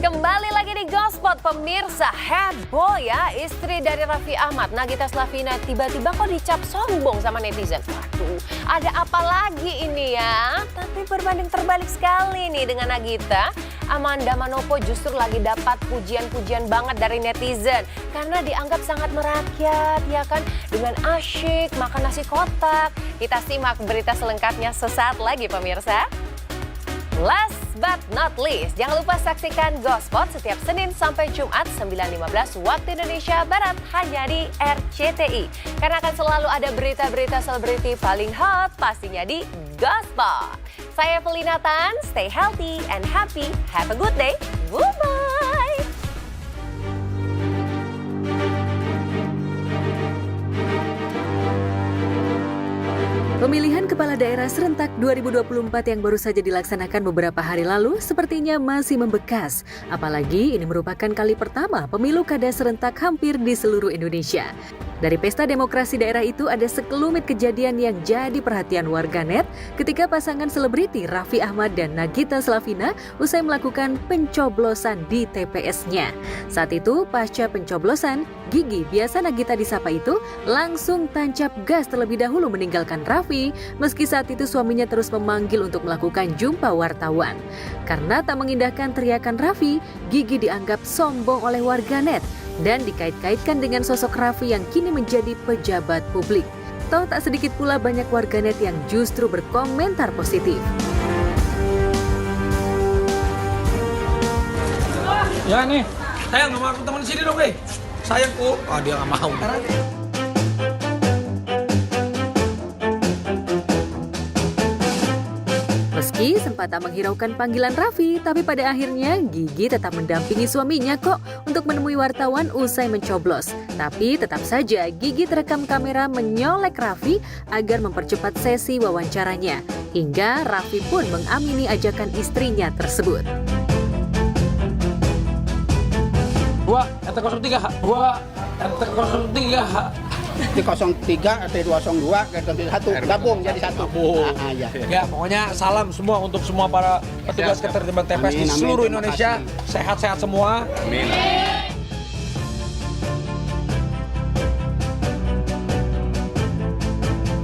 Kembali lagi di Gospot pemirsa, heboh ya, istri dari Raffi Ahmad, Nagita Slavina tiba-tiba kok dicap sombong sama netizen. Waduh, ada apa lagi ini ya? Tapi berbanding terbalik sekali nih dengan Nagita. Amanda Manopo justru lagi dapat pujian-pujian banget dari netizen karena dianggap sangat merakyat ya kan, dengan asyik makan nasi kotak. Kita simak berita selengkapnya sesaat lagi pemirsa. Last but not least, jangan lupa saksikan Gospot setiap Senin sampai Jumat 9.15 waktu Indonesia Barat hanya di RCTI. Karena akan selalu ada berita-berita selebriti paling hot pastinya di Gospot. Saya Felina Tan, stay healthy and happy. Have a good day. Bye-bye. Pemilihan Kepala Daerah Serentak 2024 yang baru saja dilaksanakan beberapa hari lalu sepertinya masih membekas. Apalagi ini merupakan kali pertama pemilu kada serentak hampir di seluruh Indonesia. Dari pesta demokrasi daerah itu ada sekelumit kejadian yang jadi perhatian warganet ketika pasangan selebriti Raffi Ahmad dan Nagita Slavina usai melakukan pencoblosan di TPS-nya. Saat itu pasca pencoblosan, Gigi, biasa Nagita disapa itu, langsung tancap gas terlebih dahulu meninggalkan Raffi, meski saat itu suaminya terus memanggil untuk melakukan jumpa wartawan. Karena tak mengindahkan teriakan Raffi, Gigi dianggap sombong oleh warganet dan dikait-kaitkan dengan sosok Raffi yang kini menjadi pejabat publik. Toh tak sedikit pula banyak warganet yang justru berkomentar positif. Ya nih, sayang nomor teman sini dong deh. Sayangku, dia nggak mau. Meski sempat tak menghiraukan panggilan Raffi, tapi pada akhirnya Gigi tetap mendampingi suaminya kok untuk menemui wartawan usai mencoblos. Tapi tetap saja Gigi terekam kamera menyolek Raffi agar mempercepat sesi wawancaranya. Hingga Raffi pun mengamini ajakan istrinya tersebut. 2-03, 2-03. Di 03, T202, T1 gabung jadi satu. Ya. Ya, pokoknya salam semua untuk semua para petugas ketertiban TPS di seluruh Indonesia. Sehat-sehat semua. Amin.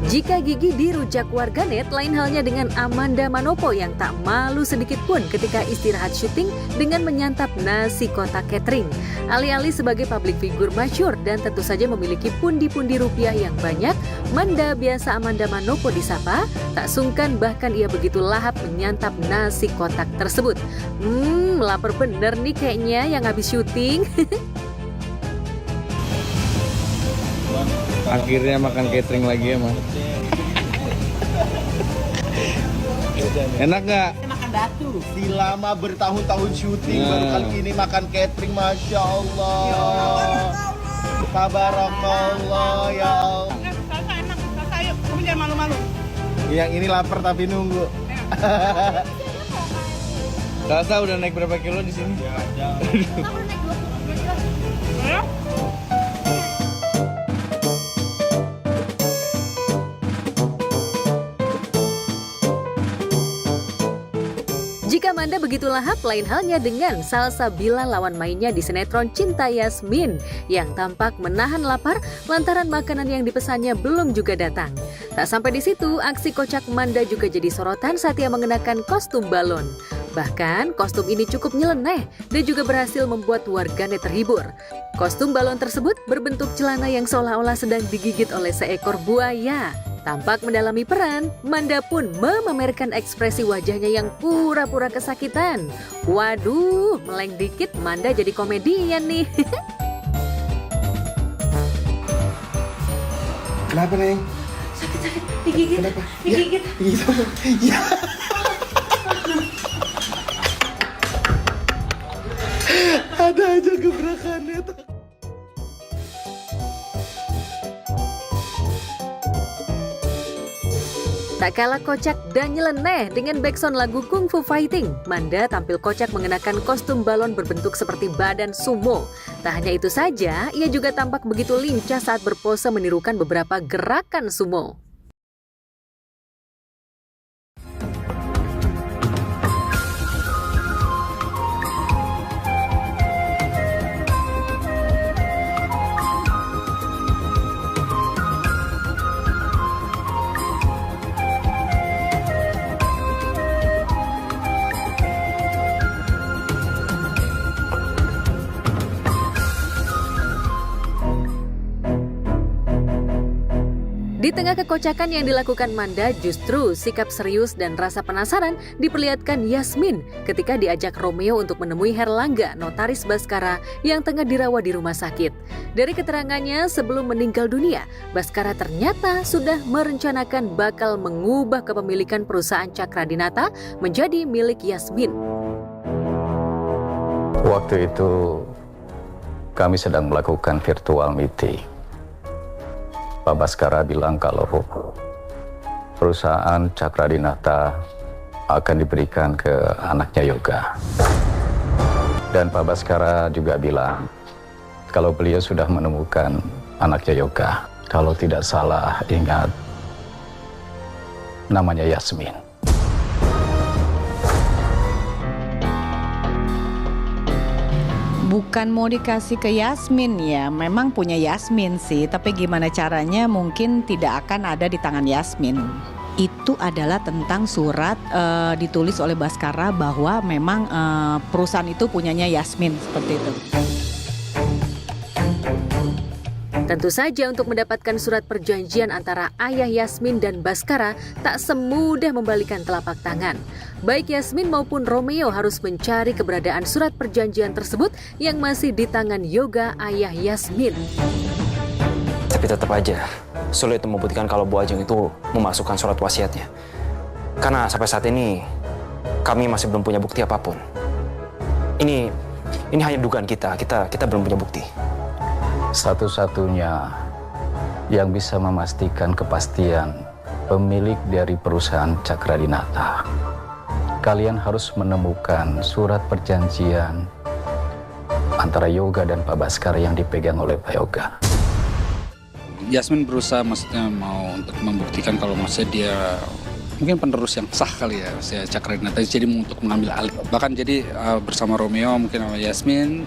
Jika Gigi dirujak warganet, lain halnya dengan Amanda Manopo yang tak malu sedikit pun ketika istirahat syuting dengan menyantap nasi kotak catering. Alih-alih sebagai publik figur masyhur dan tentu saja memiliki pundi-pundi rupiah yang banyak, Manda biasa Amanda Manopo disapa, tak sungkan bahkan ia begitu lahap menyantap nasi kotak tersebut. Lapar bener nih kayaknya yang habis syuting. Akhirnya makan catering lagi ya, Mas. Enak nggak? Makan batu. Selama bertahun-tahun syuting baru kali ini makan catering, Masya Allah. Tabarakallah ya Allah. Rasa enak, rasa ayo, kamu jangan malu-malu. Yang ini lapar tapi nunggu. Rasa udah naik berapa kilo di sini? Jika Manda begitu lahap, lain halnya dengan Salsabila lawan mainnya di sinetron Cinta Yasmin yang tampak menahan lapar lantaran makanan yang dipesannya belum juga datang. Tak sampai di situ, aksi kocak Manda juga jadi sorotan saat ia mengenakan kostum balon. Bahkan kostum ini cukup nyeleneh dan juga berhasil membuat warganet terhibur. Kostum balon tersebut berbentuk celana yang seolah-olah sedang digigit oleh seekor buaya. Tampak mendalami peran, Manda pun memamerkan ekspresi wajahnya yang pura-pura kesakitan. Waduh, meleng dikit Manda jadi komedian nih. Kenapa, Neng? Sakit-sakit, digigit. Kenapa? Digigit. Ya. Ada aja gebrakannya tuh. Tak kalah kocak dan nyeleneh dengan backsound lagu Kung Fu Fighting, Manda tampil kocak mengenakan kostum balon berbentuk seperti badan sumo. Tak hanya itu saja, ia juga tampak begitu lincah saat berpose menirukan beberapa gerakan sumo. tengah kekocakan yang dilakukan Manda, justru sikap serius dan rasa penasaran diperlihatkan Yasmin ketika diajak Romeo untuk menemui Herlangga, notaris Baskara yang tengah dirawat di rumah sakit. Dari keterangannya sebelum meninggal dunia, Baskara ternyata sudah merencanakan bakal mengubah kepemilikan perusahaan Cakradinata menjadi milik Yasmin. Waktu itu kami sedang melakukan virtual meeting. Pak Baskara bilang kalau perusahaan Cakradinata akan diberikan ke anaknya Yoga. Dan Pak Baskara juga bilang kalau beliau sudah menemukan anaknya Yoga. Kalau tidak salah ingat, namanya Yasmin. Bukan mau dikasih ke Yasmin ya, memang punya Yasmin sih, tapi gimana caranya mungkin tidak akan ada di tangan Yasmin. Itu adalah tentang surat ditulis oleh Baskara bahwa memang perusahaan itu punyanya Yasmin, seperti itu. Tentu saja untuk mendapatkan surat perjanjian antara ayah Yasmin dan Baskara tak semudah membalikan telapak tangan. Baik Yasmin maupun Romeo harus mencari keberadaan surat perjanjian tersebut yang masih di tangan Yoga, ayah Yasmin. Tapi tetap aja sulit membuktikan kalau Bu Ajeng itu memasukkan surat wasiatnya. Karena sampai saat ini kami masih belum punya bukti apapun. Ini hanya dugaan kita belum punya bukti. Satu-satunya yang bisa memastikan kepastian pemilik dari perusahaan Cakradinata, kalian harus menemukan surat perjanjian antara Yoga dan Pak Baskara yang dipegang oleh Pak Yoga. Yasmin berusaha maksudnya mau untuk membuktikan kalau maksudnya dia mungkin penerus yang sah kali ya, saya Cakradinata, jadi untuk mengambil alih. Bahkan jadi bersama Romeo mungkin sama Yasmin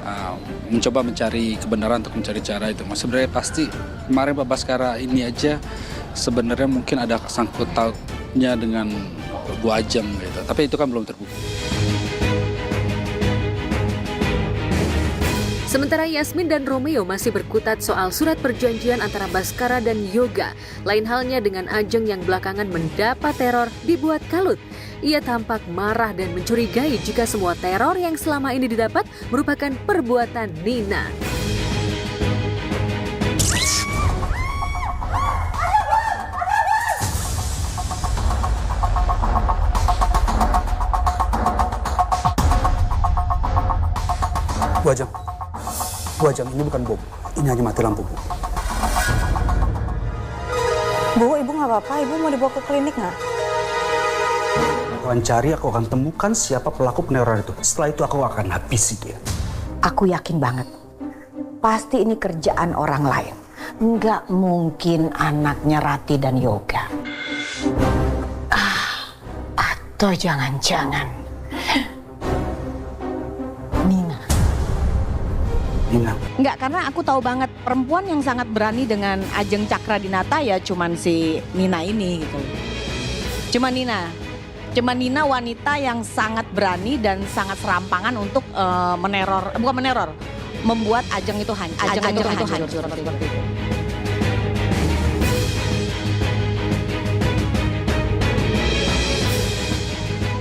mencoba mencari kebenaran untuk mencari cara itu. Mas sebenarnya pasti kemarin Pak Baskara ini aja sebenarnya mungkin ada sangkut pautnya dengan Bu Ajeng gitu. Tapi itu kan belum terbukti. Sementara Yasmin dan Romeo masih berkutat soal surat perjanjian antara Baskara dan Yoga. Lain halnya dengan Ajeng yang belakangan mendapat teror dibuat kalut. Ia tampak marah dan mencurigai jika semua teror yang selama ini didapat merupakan perbuatan Nina. Bu Ajeng, ini bukan bom. Ini hanya mati lampu, Bu. Bu, ibu nggak apa-apa. Ibu mau dibawa ke klinik nggak? Akan cari, aku akan temukan siapa pelaku peneroran itu. Setelah itu aku akan habisi dia. Aku yakin banget. Pasti ini kerjaan orang lain. Nggak mungkin anaknya Rati dan Yoga. Atau jangan-jangan Nina. Enggak, karena aku tahu banget perempuan yang sangat berani dengan Ajeng Cakradinata ya cuman si Nina ini gitu. Cuma Nina wanita yang sangat berani dan sangat serampangan untuk membuat Ajeng itu hancur seperti itu.